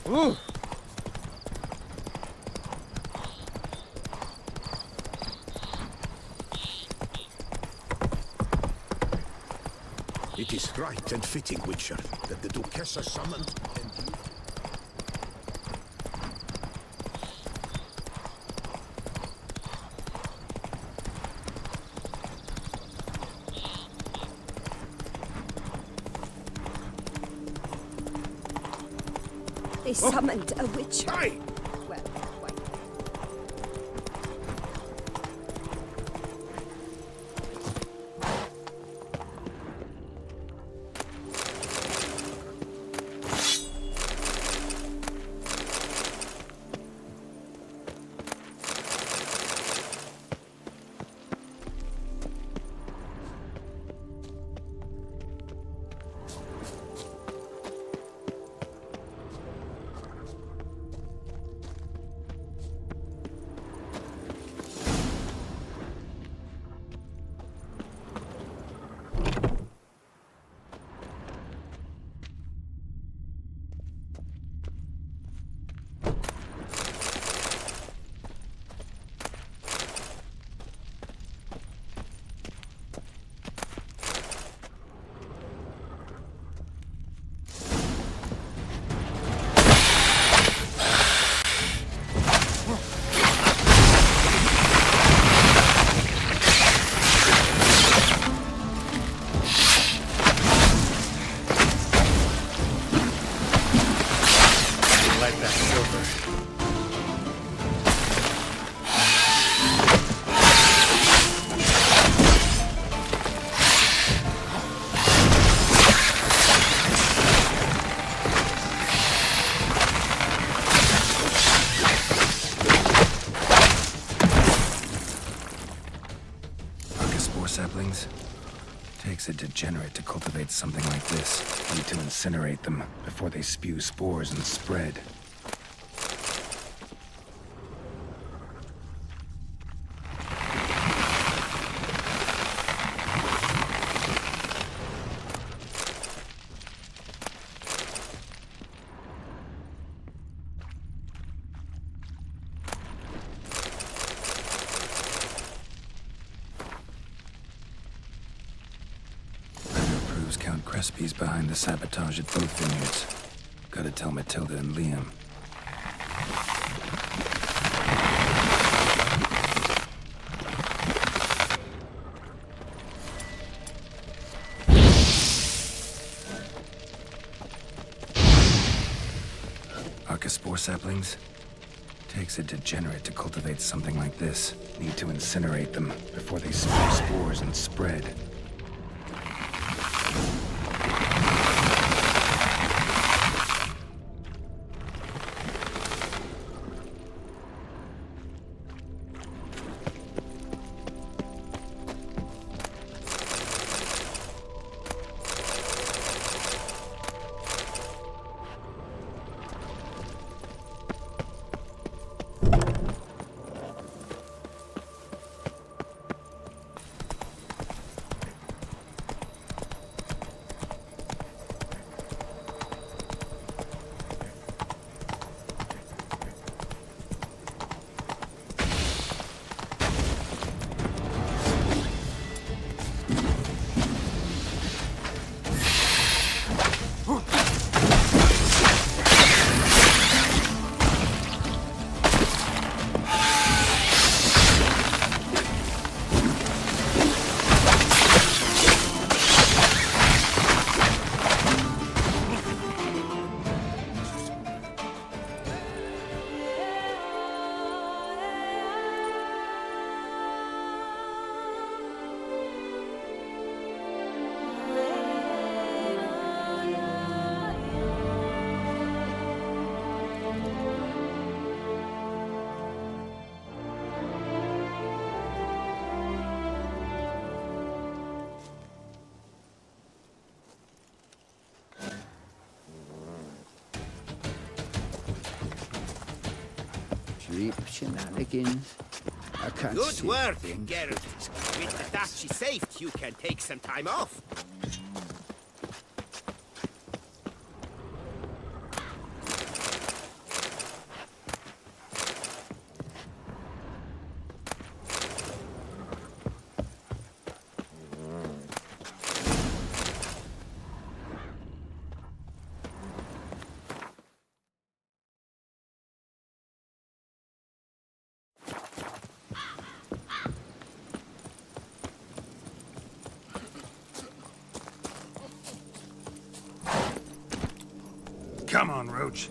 Ooh. It is right and fitting, Witcher, that the Duchessa summoned and you... They summoned a witcher. Aye! Well, quite. Saplings. Takes a degenerate to cultivate something like this. Need to incinerate them before they spew spores and spread. Count Crespi's behind the sabotage at both vineyards. Gotta tell Matilda and Liam. Archospore saplings? Takes a degenerate to cultivate something like this. Need to incinerate them before they spew spores and spread. Cheap shenanigans. I can't Good see work, things. Geralt. With the Dachi saved, you can take some time off. Come on, Roach.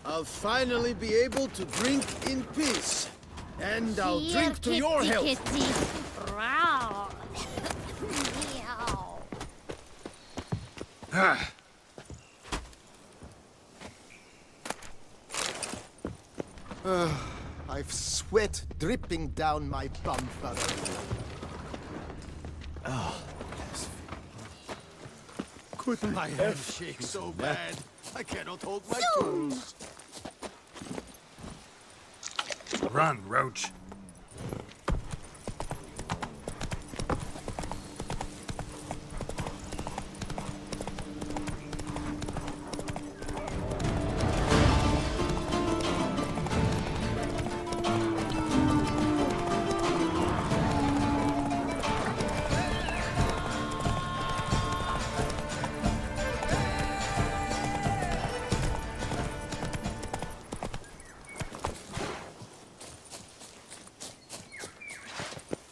I'll finally be able to drink in peace. And I'll drink to your health. I've sweat dripping down my bum furrow. Could my head shake so bad? I cannot hold my toes. Run, Roach.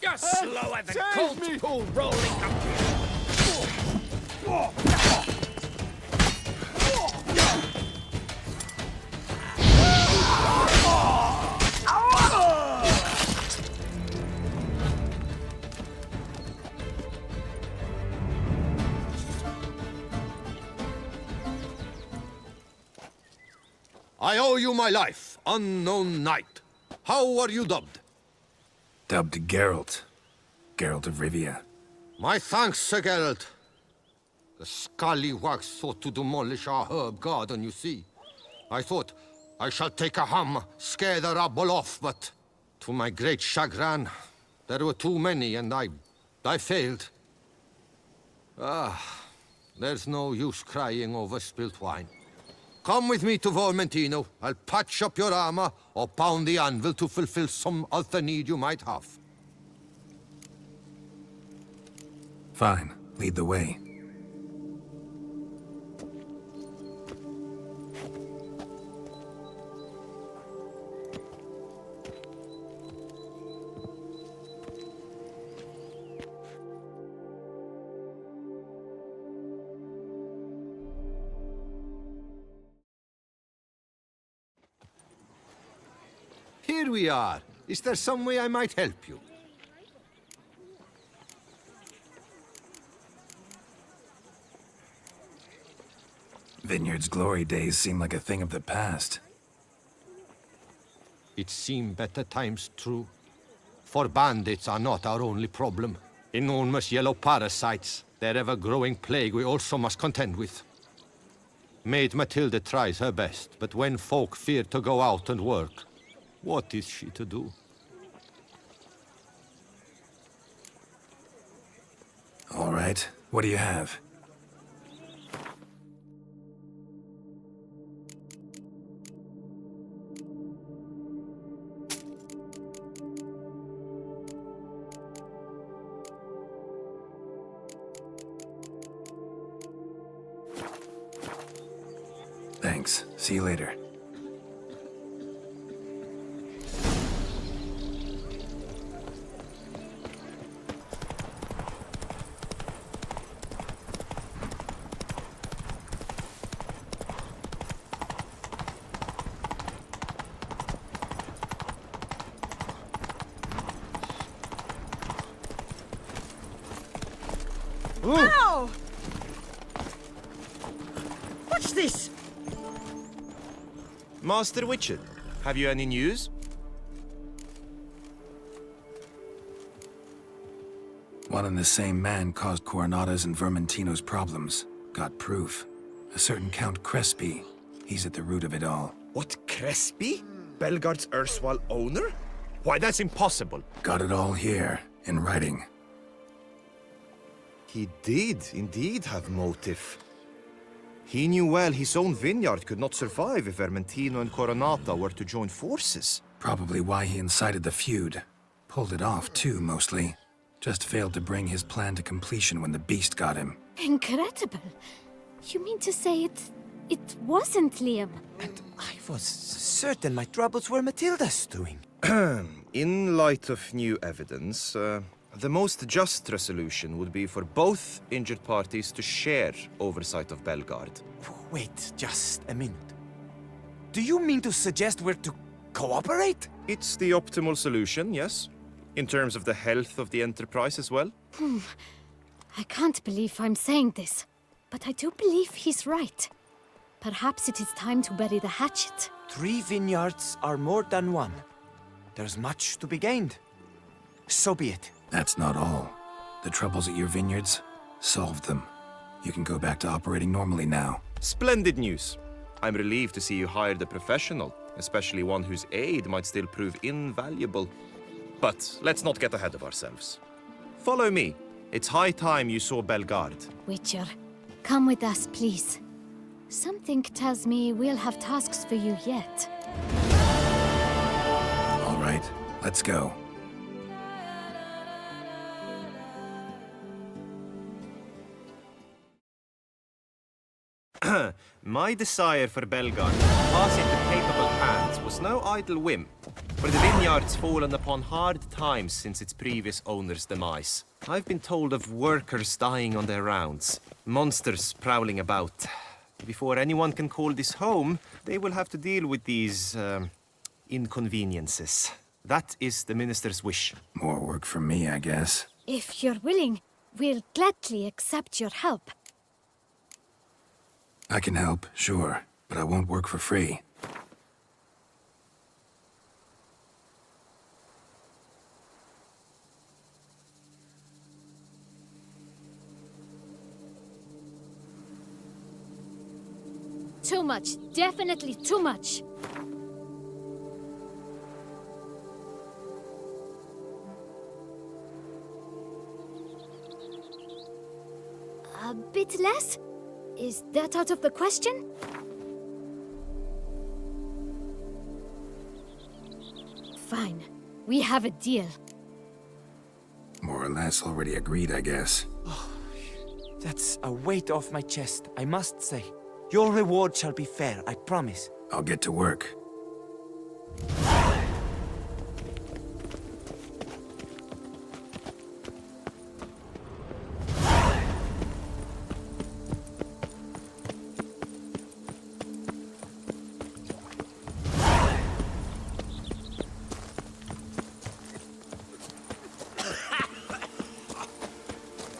You're slower than colt pull rolling up here. I owe you my life, unknown knight. How are you dubbed? Dubbed Geralt. Geralt of Rivia. My thanks, Sir Geralt. The scallywags sought to demolish our herb garden, you see. I thought, I shall take a hum, scare the rabble off, but to my great chagrin, there were too many and I failed. There's no use crying over spilt wine. Come with me to Vermentino. I'll patch up your armor or pound the anvil to fulfill some other need you might have. Fine. Lead the way. Here we are. Is there some way I might help you? Vineyard's glory days seem like a thing of the past. It seem better times, true. For bandits are not our only problem. Enormous yellow parasites, their ever-growing plague we also must contend with. Maid Matilda tries her best, but when folk fear to go out and work, what is she to do? All right, what do you have? Thanks. See you later. Ow! What's this? Master Witcher, have you any news? One and the same man caused Coronata's and Vermentino's problems. Got proof. A certain Count Crespi. He's at the root of it all. What, Crespi? Belgard's erstwhile owner? Why, that's impossible. Got it all here, in writing. He did indeed have motive. He knew well his own vineyard could not survive if Vermentino and Coronata were to join forces. Probably why he incited the feud. Pulled it off, too, mostly. Just failed to bring his plan to completion when the beast got him. Incredible. You mean to say it wasn't Liam? And I was certain my troubles were Matilda's doing. In light of new evidence, the most just resolution would be for both injured parties to share oversight of Belgard. Wait just a minute. Do you mean to suggest we're to cooperate? It's the optimal solution, yes. In terms of the health of the enterprise as well. I can't believe I'm saying this, but I do believe he's right. Perhaps it is time to bury the hatchet. 3 vineyards are more than one. There's much to be gained. So be it. That's not all. The troubles at your vineyards? Solved them. You can go back to operating normally now. Splendid news. I'm relieved to see you hired a professional, especially one whose aid might still prove invaluable. But let's not get ahead of ourselves. Follow me. It's high time you saw Belgard. Witcher, come with us, please. Something tells me we'll have tasks for you yet. All right, let's go. My desire for Belgard to pass into capable hands was no idle whim, for the vineyard's fallen upon hard times since its previous owner's demise. I've been told of workers dying on their rounds, monsters prowling about. Before anyone can call this home, they will have to deal with these, inconveniences. That is the minister's wish. More work for me, I guess. If you're willing, we'll gladly accept your help. I can help, sure, but I won't work for free. Too much. Definitely too much. A bit less? Is that out of the question? Fine. We have a deal. More or less already agreed, I guess. That's a weight off my chest, I must say. Your reward shall be fair, I promise. I'll get to work.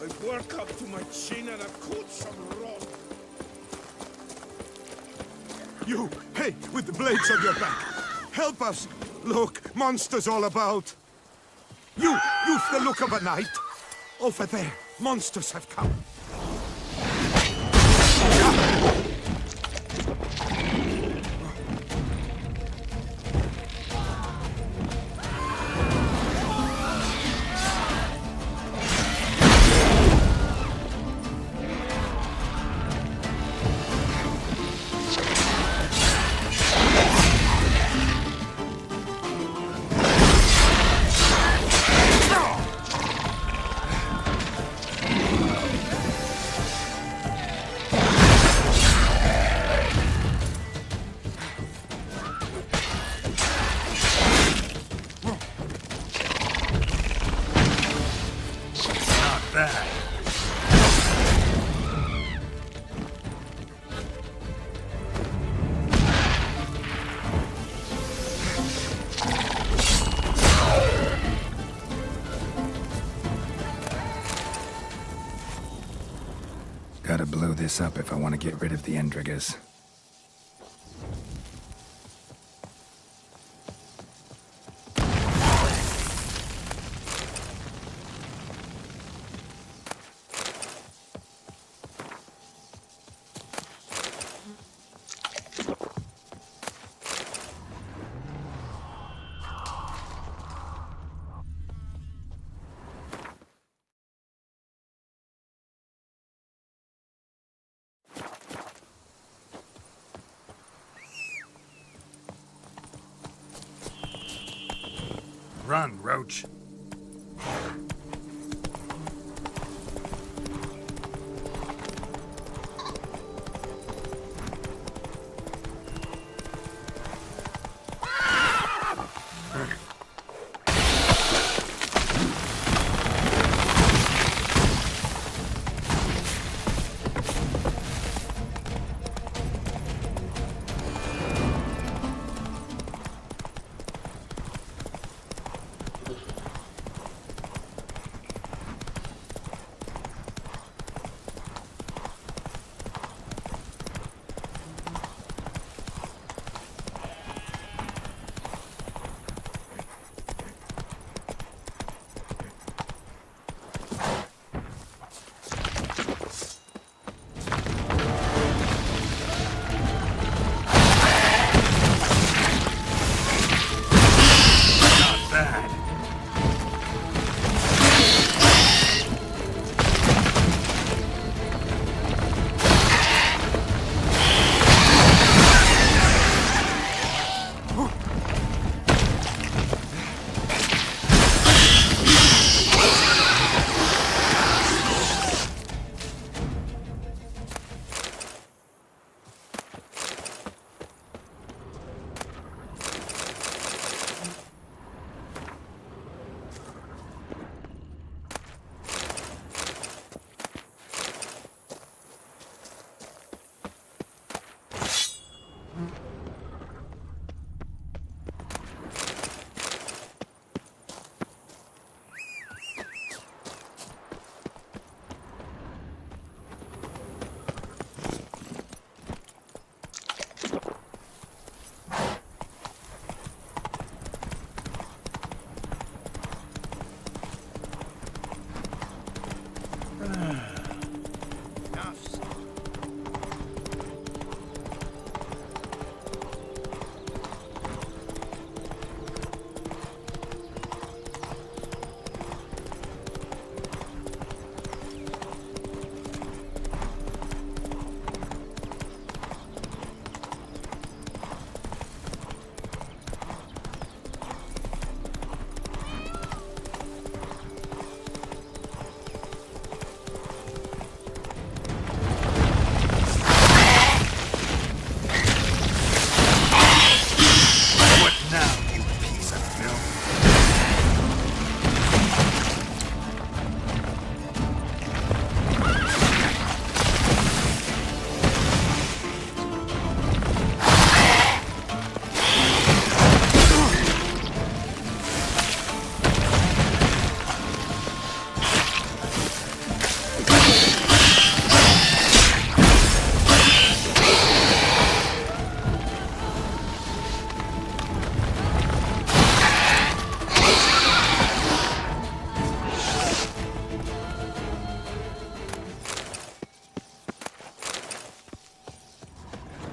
I work up to my chin and I've caught some rot. You, hey, with the blades on your back. Help us. Look, monsters all about. You've the look of a knight. Over there, monsters have come. this up if I want to get rid of the Endriggers. Run, Roach.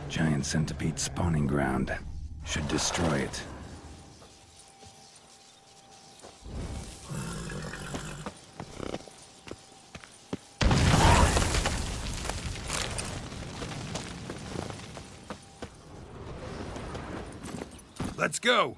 Giant centipede spawning ground. Should destroy it. Let's go.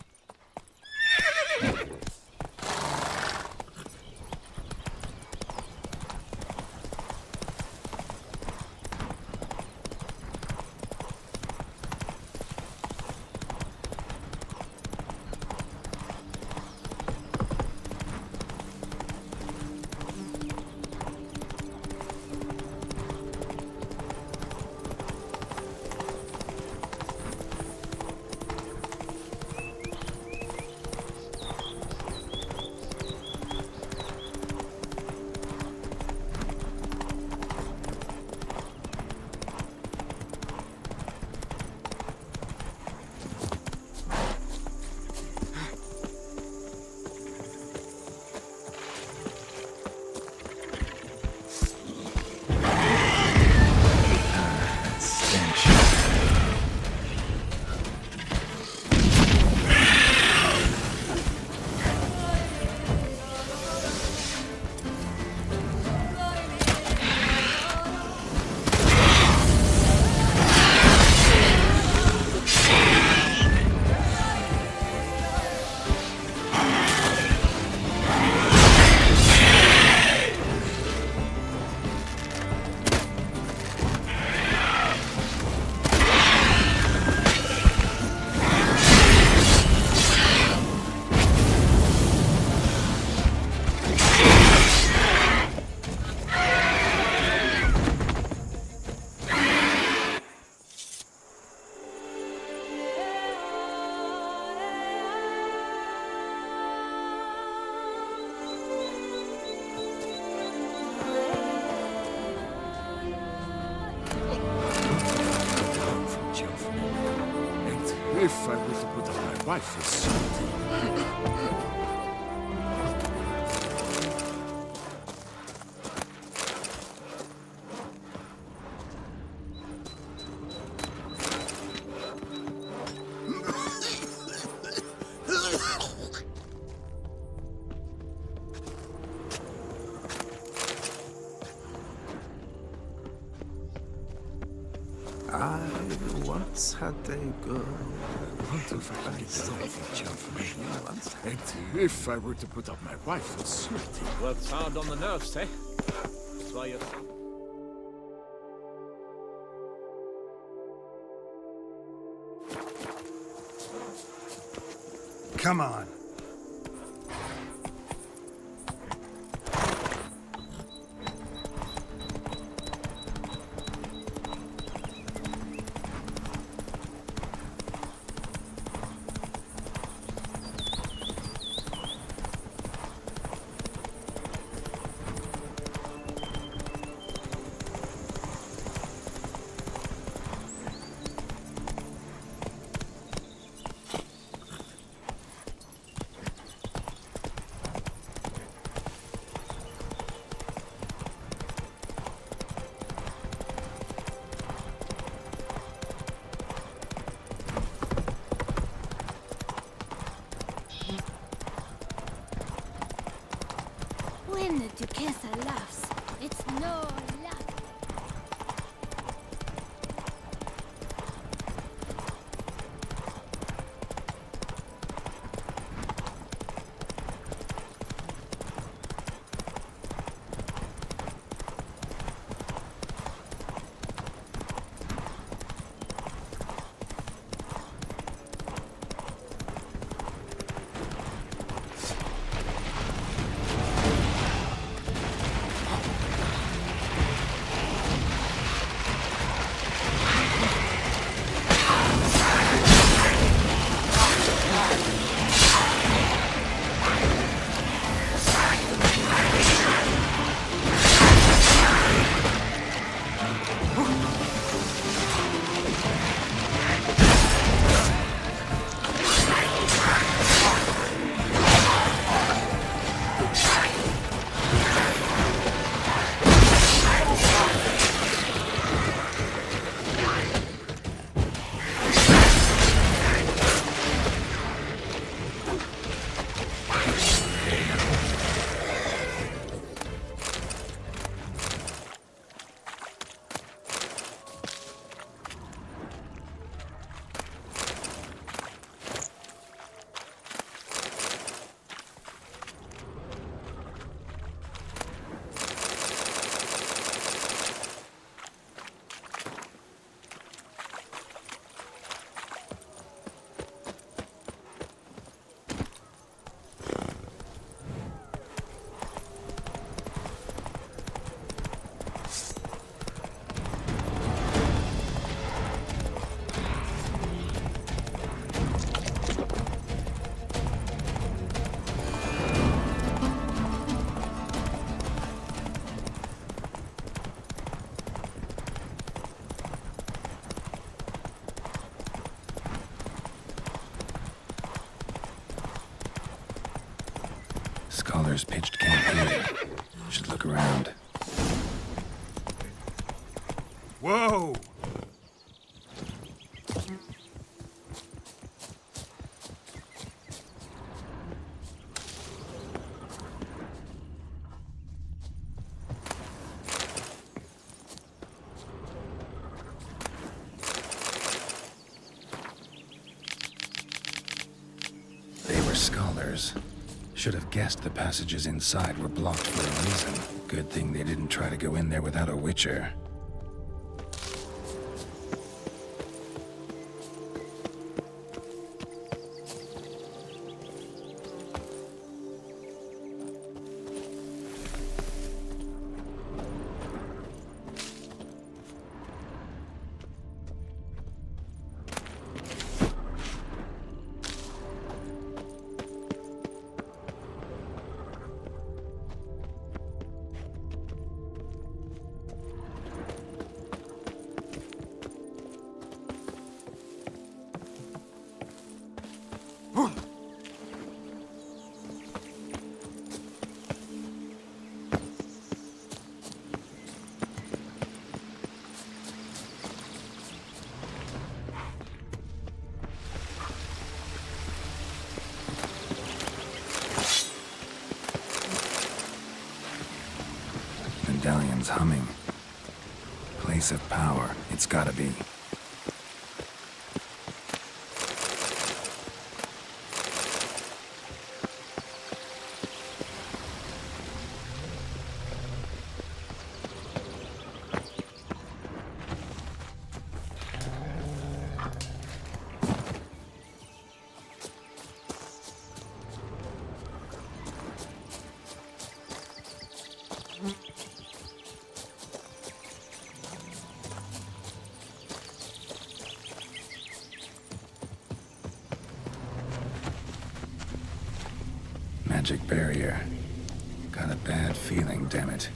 If I were to put up my rifles. I once had a girl. What if I could get and if I were to put up my rifles. Works hard on the nerves, eh? That's why you're... Come on. When the Duquesa laughs, it's no luck. Scholars pitched camp here. Should look around. Whoa! They were scholars. Should have guessed the passages inside were blocked for a reason. Good thing they didn't try to go in there without a witcher. humming. Place of power, it's gotta be. Magic barrier. Got a bad feeling, damn it.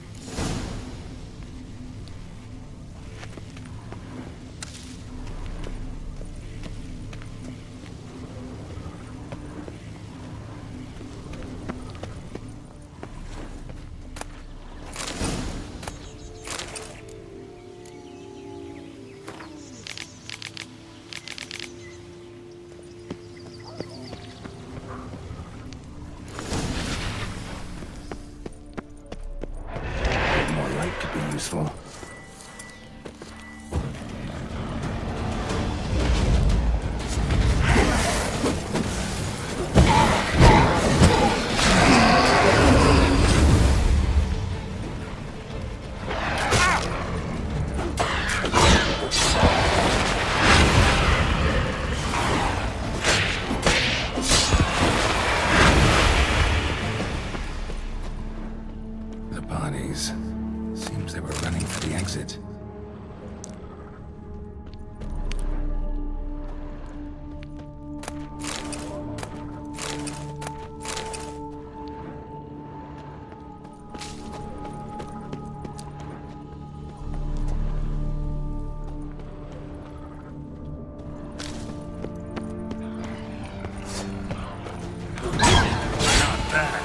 Useful. The bodies. Seems they were running for the exit. Not bad.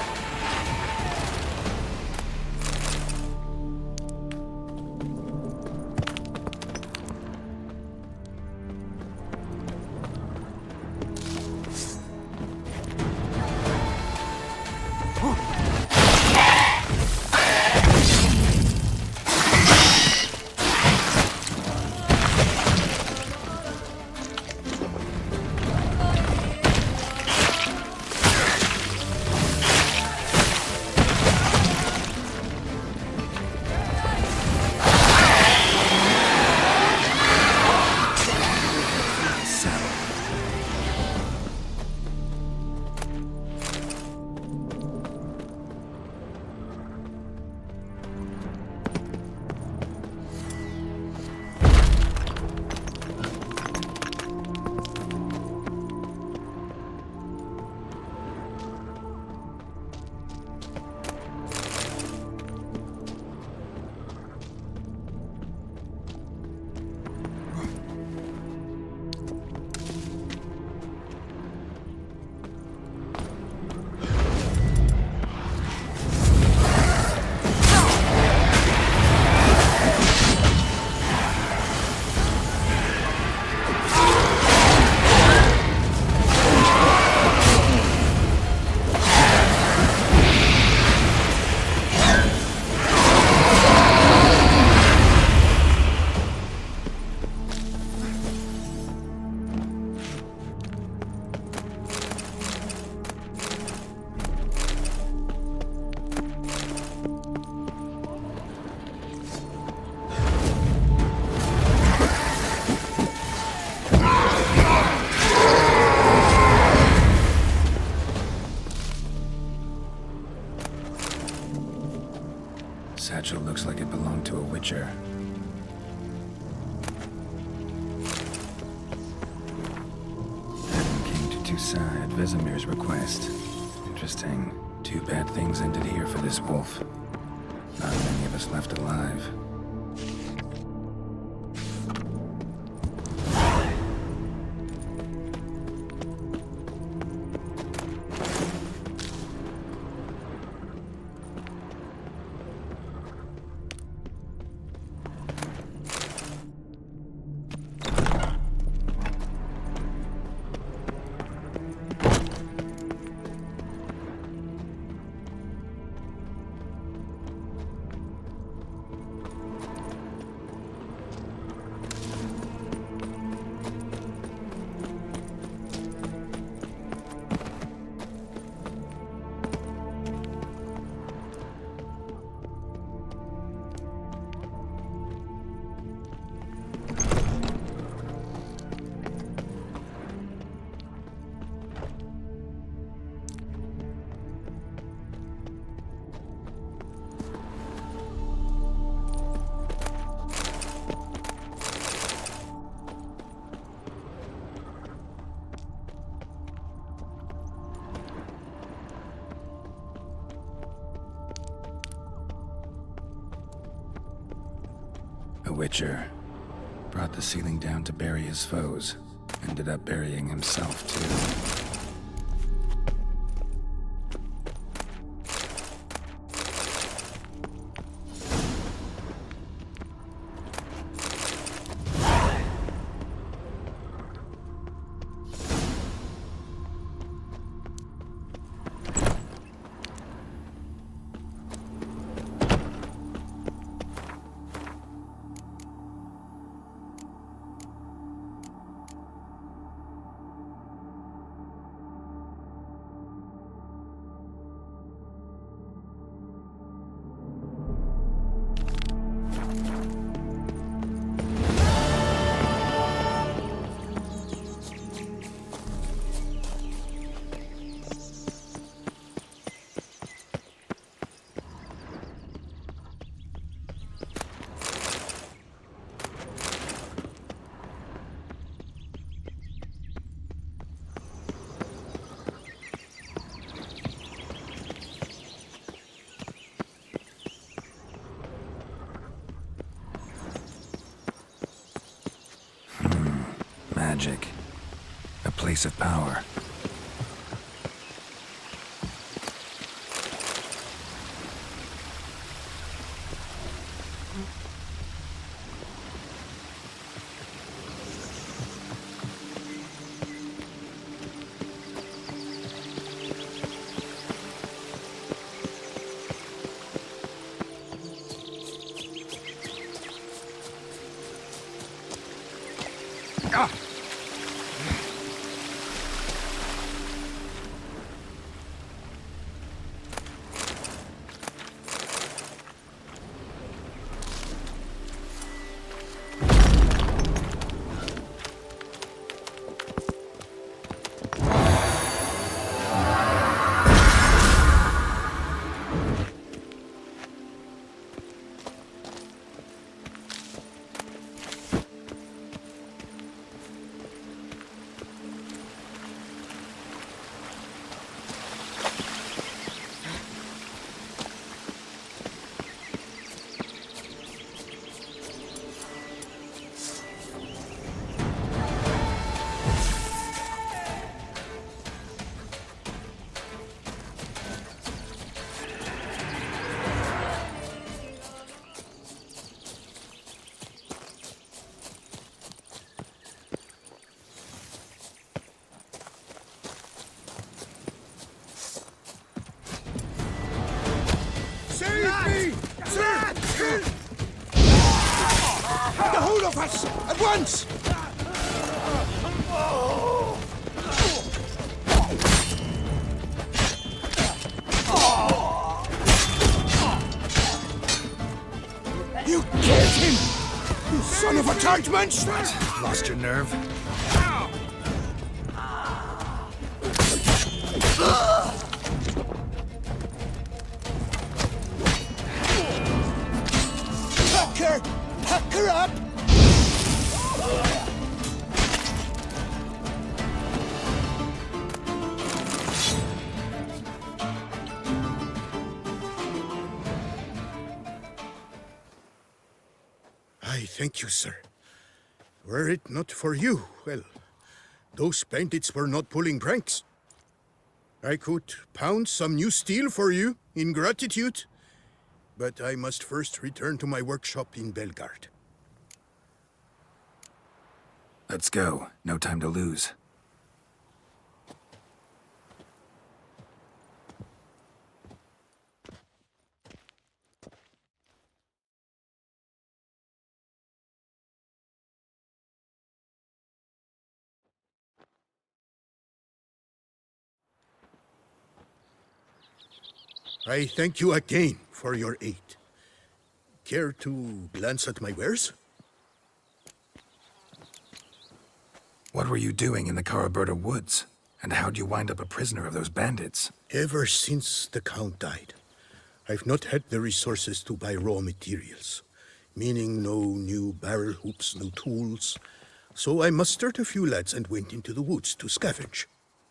Satchel looks like it belonged to a witcher. Adam came to Toussaint at Vesemir's request. Interesting. Two bad things ended here for this wolf. Not many of us left alive. A witcher. Brought the ceiling down to bury his foes. Ended up burying himself, too. Magic. A place of power. The whole of us! At once! You killed him! You son of a tart-munch! What? Lost your nerve? Hack her up! I thank you, sir. Were it not for you, well, those bandits were not pulling pranks. I could pound some new steel for you in gratitude, but I must first return to my workshop in Belgard. Let's go. No time to lose. I thank you again for your aid. Care to glance at my wares? What were you doing in the Caraberta woods? And how'd you wind up a prisoner of those bandits? Ever since the Count died, I've not had the resources to buy raw materials. Meaning no new barrel hoops, no tools. So I mustered a few lads and went into the woods to scavenge.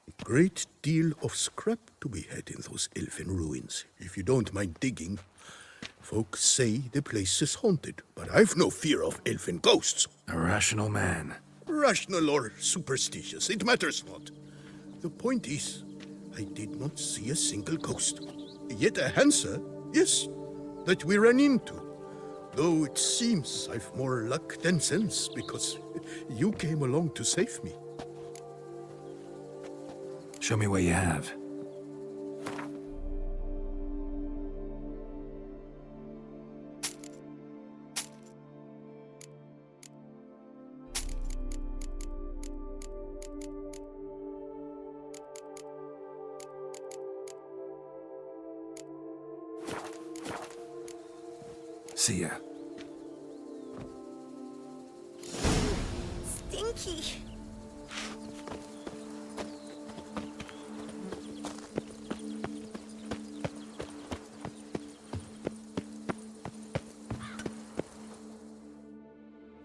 A great deal of scrap to be had in those elfin ruins, if you don't mind digging. Folks say the place is haunted, but I've no fear of elfin ghosts. A rational man. Rational or superstitious, it matters not. The point is, I did not see a single ghost. Yet a Hansa, yes, that we ran into. Though it seems I've more luck than sense, because you came along to save me. Show me what you have. See ya. Stinky.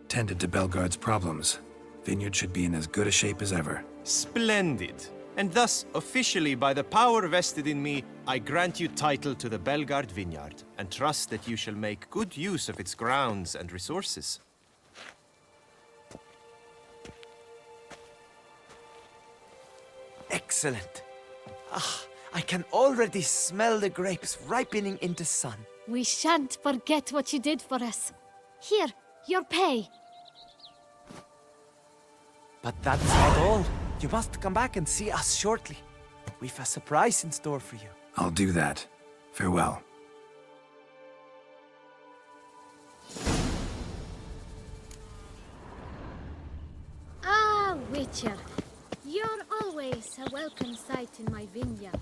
Tended to Belgard's problems. Vineyard should be in as good a shape as ever. Splendid. And thus, officially, by the power vested in me, I grant you title to the Belgard vineyard, and trust that you shall make good use of its grounds and resources. Excellent. Ah, I can already smell the grapes ripening in the sun. We shan't forget what you did for us. Here, your pay. But that's not all. You must come back and see us shortly. We've a surprise in store for you. I'll do that. Farewell. Ah, Witcher. You're always a welcome sight in my vineyard.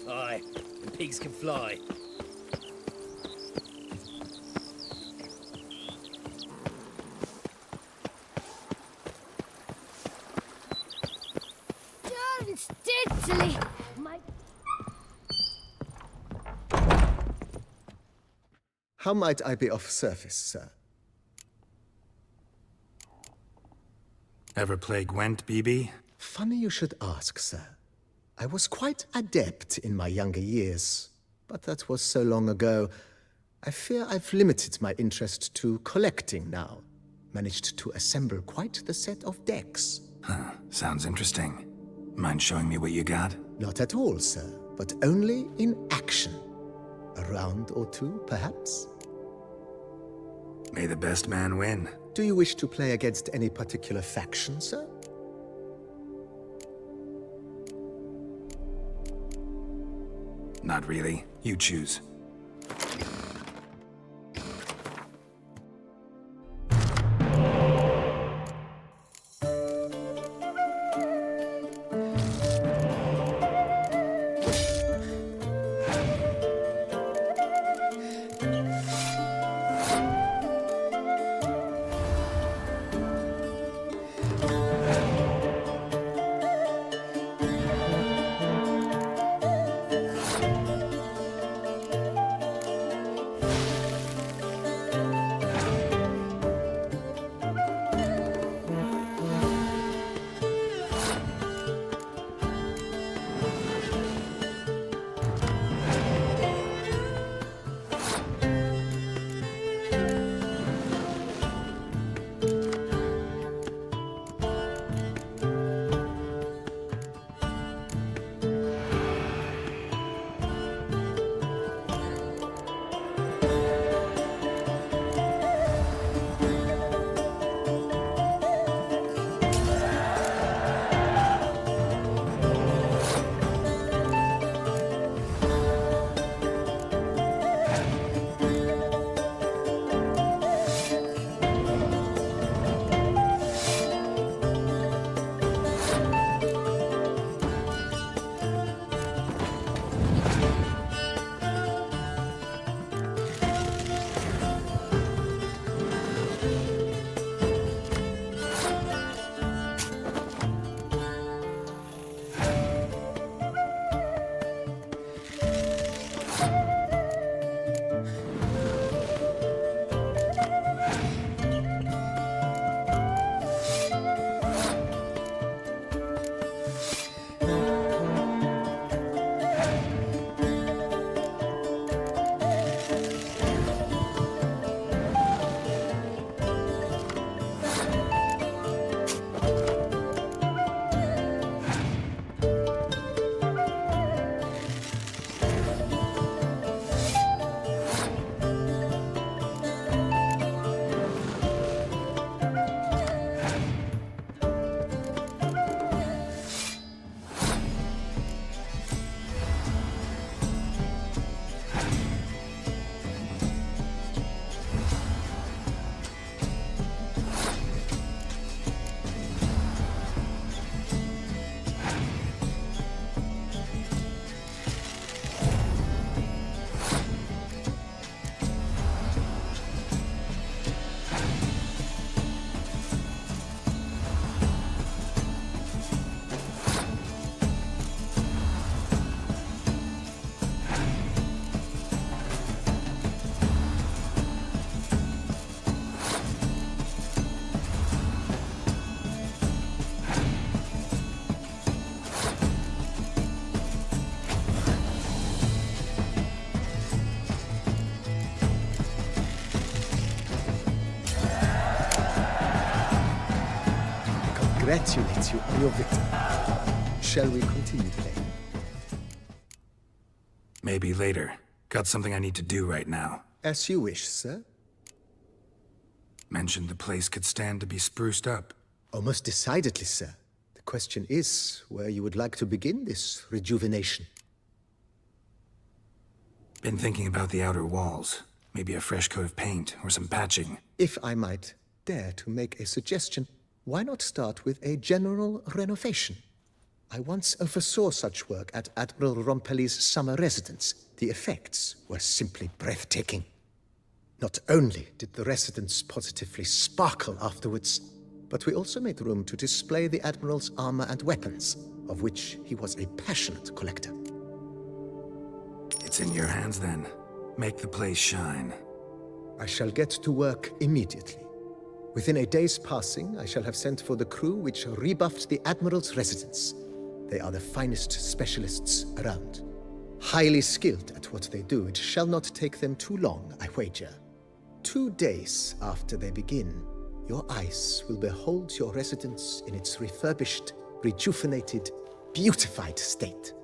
Aye, and pigs can fly. Darn steadily! My... How might I be of service, sir? Ever play Gwent, BB? Funny you should ask, sir. I was quite adept in my younger years, but that was so long ago. I fear I've limited my interest to collecting now. Managed to assemble quite the set of decks. Huh, sounds interesting. Mind showing me what you got? Not at all, sir, but only in action. A round or two, perhaps? May the best man win. Do you wish to play against any particular faction, sir? Not really. You choose. congratulate you on your victory. Shall we continue playing? Maybe later. Got something I need to do right now. As you wish, sir. Mentioned the place could stand to be spruced up. Oh, most decidedly, sir. The question is where you would like to begin this rejuvenation. Been thinking about the outer walls. Maybe a fresh coat of paint or some patching. If I might dare to make a suggestion, why not start with a general renovation? I once oversaw such work at Admiral Rompelli's summer residence. The effects were simply breathtaking. Not only did the residence positively sparkle afterwards, but we also made room to display the Admiral's armor and weapons, of which he was a passionate collector. It's in your hands then. Make the place shine. I shall get to work immediately. Within a day's passing, I shall have sent for the crew which rebuffed the Admiral's residence. They are the finest specialists around. Highly skilled at what they do, it shall not take them too long, I wager. 2 days after they begin, your eyes will behold your residence in its refurbished, rejuvenated, beautified state.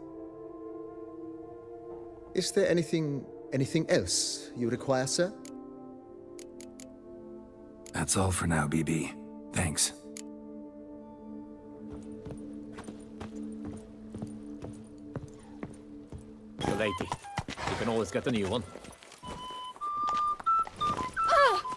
Is there anything else you require, sir? That's all for now, BB. Thanks. The lady. You can always get a new one. Whoa!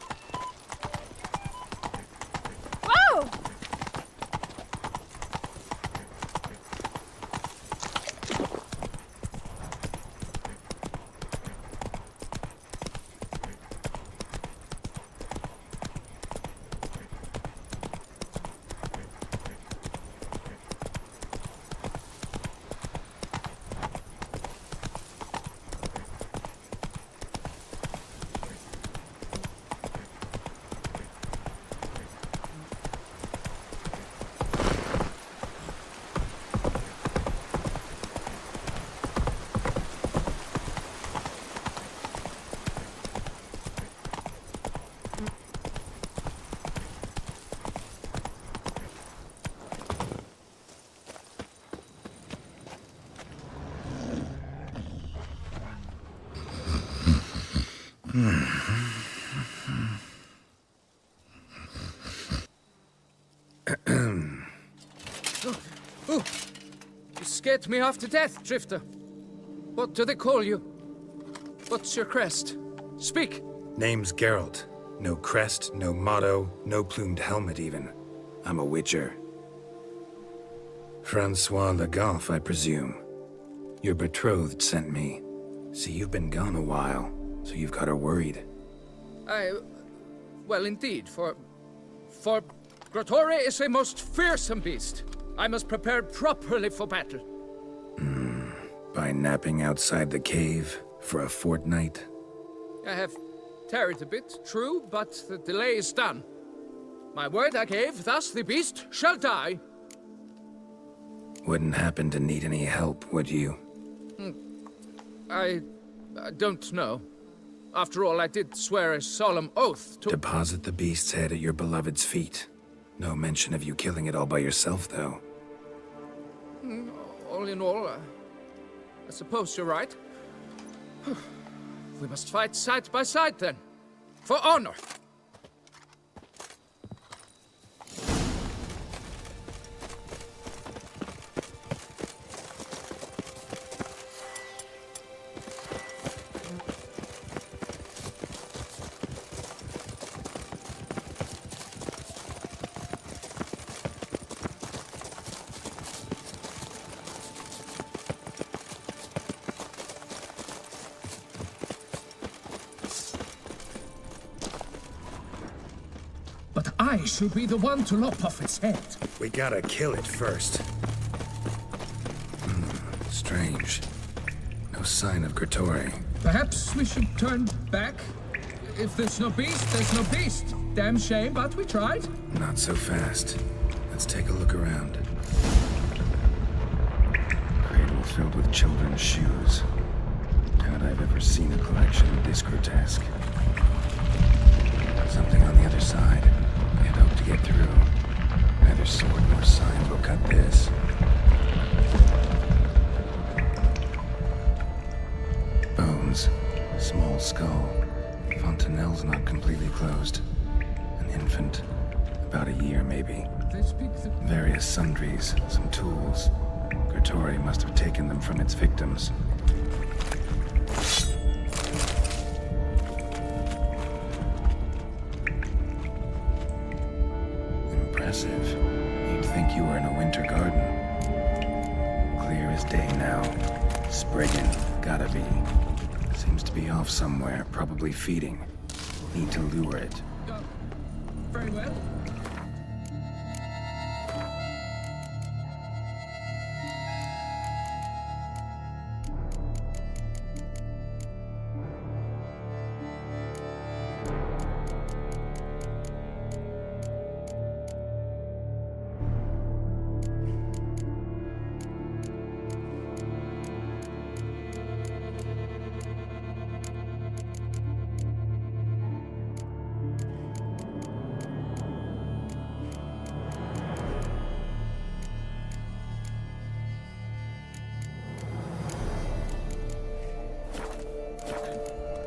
Oh, you scared me half to death, Drifter. What do they call you? What's your crest? Speak! Name's Geralt. No crest, no motto, no plumed helmet even. I'm a witcher. Francois Le Goff, I presume. Your betrothed sent me. See, you've been gone a while, so you've got her worried. Well, indeed, for Grottore is a most fearsome beast. I must prepare properly for battle. By napping outside the cave for a fortnight? I have tarried a bit, true, but the delay is done. My word I gave, thus the beast shall die. Wouldn't happen to need any help, would you? I don't know. After all, I did swear a solemn oath to— Deposit the beast's head at your beloved's feet. No mention of you killing it all by yourself, though. All in all, I suppose you're right. We must fight side by side, then. For honor! I should be the one to lop off its head. We gotta kill it first. Strange. No sign of Grottore. Perhaps we should turn back? If there's no beast, there's no beast. Damn shame, but we tried. Not so fast. Let's take a look around. Cradle filled with children's shoes. Doubt I've ever seen a collection this grotesque. Something on the other side. Can't hope to get through. Neither sword nor signs will cut this. Bones. Small skull. Fontanelle's not completely closed. An infant. About a year, maybe. Various sundries, some tools. Gertori must have taken them from its victims. Impressive. You'd think you were in a winter garden. Clear as day now. Spriggan, gotta be. Seems to be off somewhere, probably feeding. Need to lure it. Very well.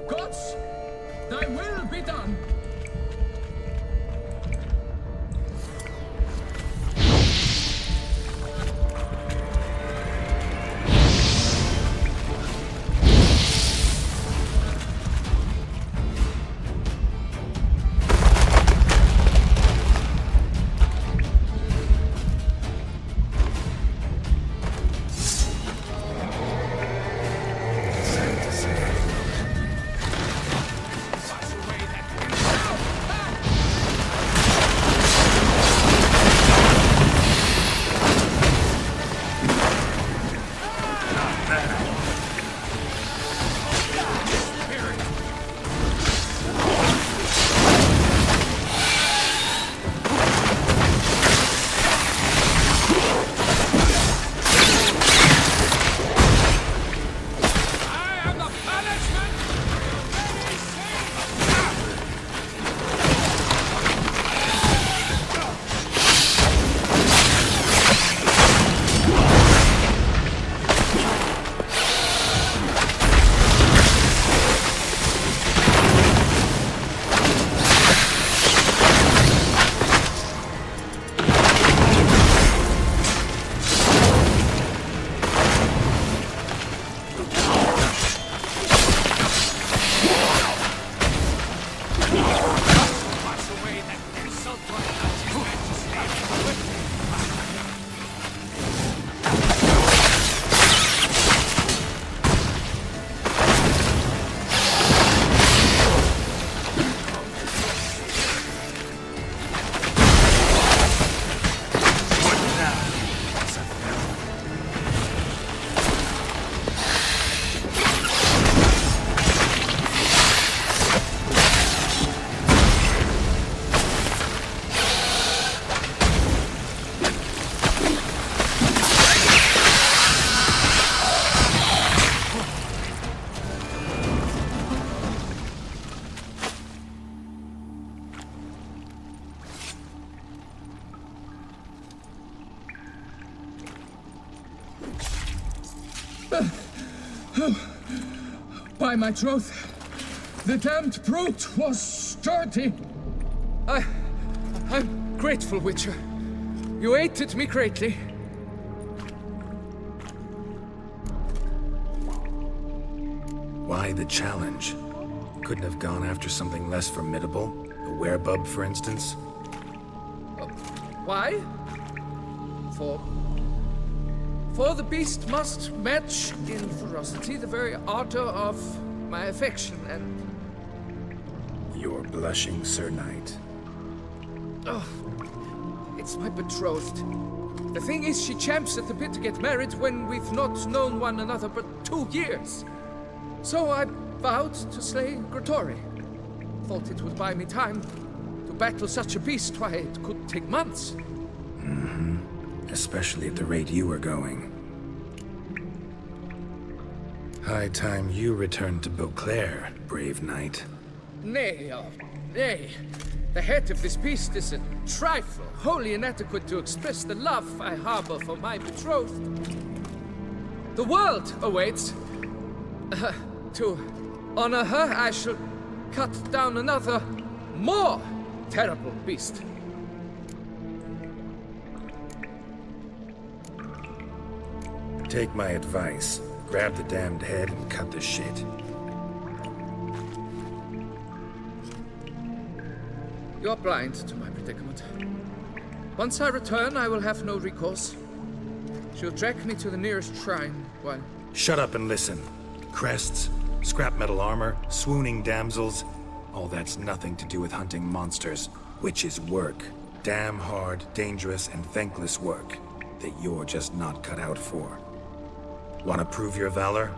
Gods, thy will be done. By my troth, the damned brute was sturdy. I'm grateful, Witcher. You aided me greatly. Why the challenge? Couldn't have gone after something less formidable? A werebub, for instance? Why? For the beast must match in ferocity the very ardor of my affection and... You're blushing, Sir Knight. Oh, it's my betrothed. The thing is, she champs at the bit to get married when we've not known one another but 2 years. So I vowed to slay Gertori. Thought it would buy me time. To battle such a beast, why, it could take months. Mm-hmm. Especially at the rate you were going. High time you returned to Beauclair, brave knight. Nay, nay. The head of this beast is a trifle, wholly inadequate to express the love I harbor for my betrothed. The world awaits. To honor her, I shall cut down another, more terrible beast. Take my advice. Grab the damned head and cut the shit. You're blind to my predicament. Once I return, I will have no recourse. She'll drag me to the nearest shrine while... Shut up and listen. Crests, scrap metal armor, swooning damsels. All that's nothing to do with hunting monsters, which is work. Damn hard, dangerous, and thankless work that you're just not cut out for. Want to prove your valor?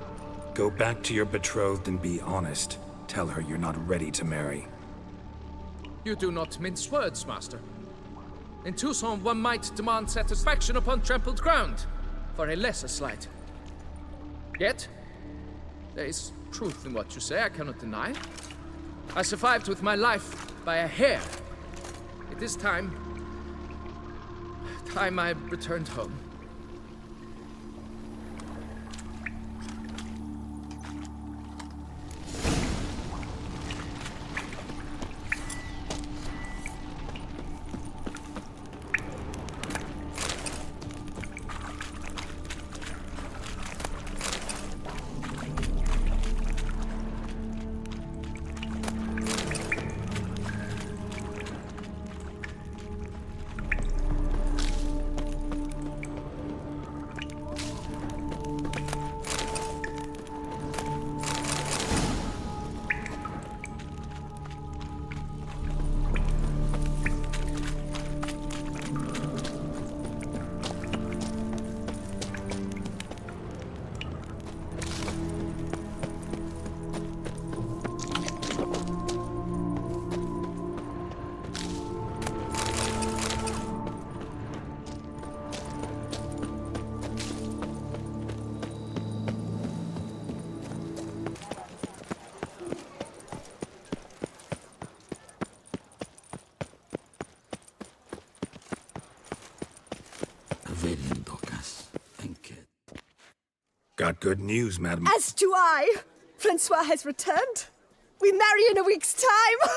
Go back to your betrothed and be honest. Tell her you're not ready to marry. You do not mince words, master. In Toussaint, one might demand satisfaction upon trampled ground for a lesser slight. Yet, there is truth in what you say, I cannot deny. I survived with my life by a hair. It is time I returned home. Got good news, madam. As do I. Francois has returned. We marry in a week's time.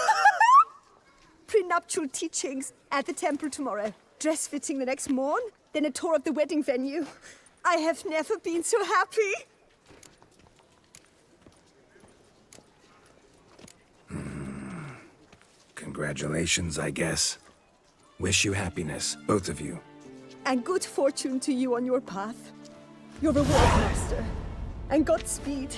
Prenuptial teachings at the temple tomorrow. Dress fitting the next morn. Then a tour of the wedding venue. I have never been so happy. Congratulations, I guess. Wish you happiness, both of you. And good fortune to you on your path. Your reward, master. And Godspeed.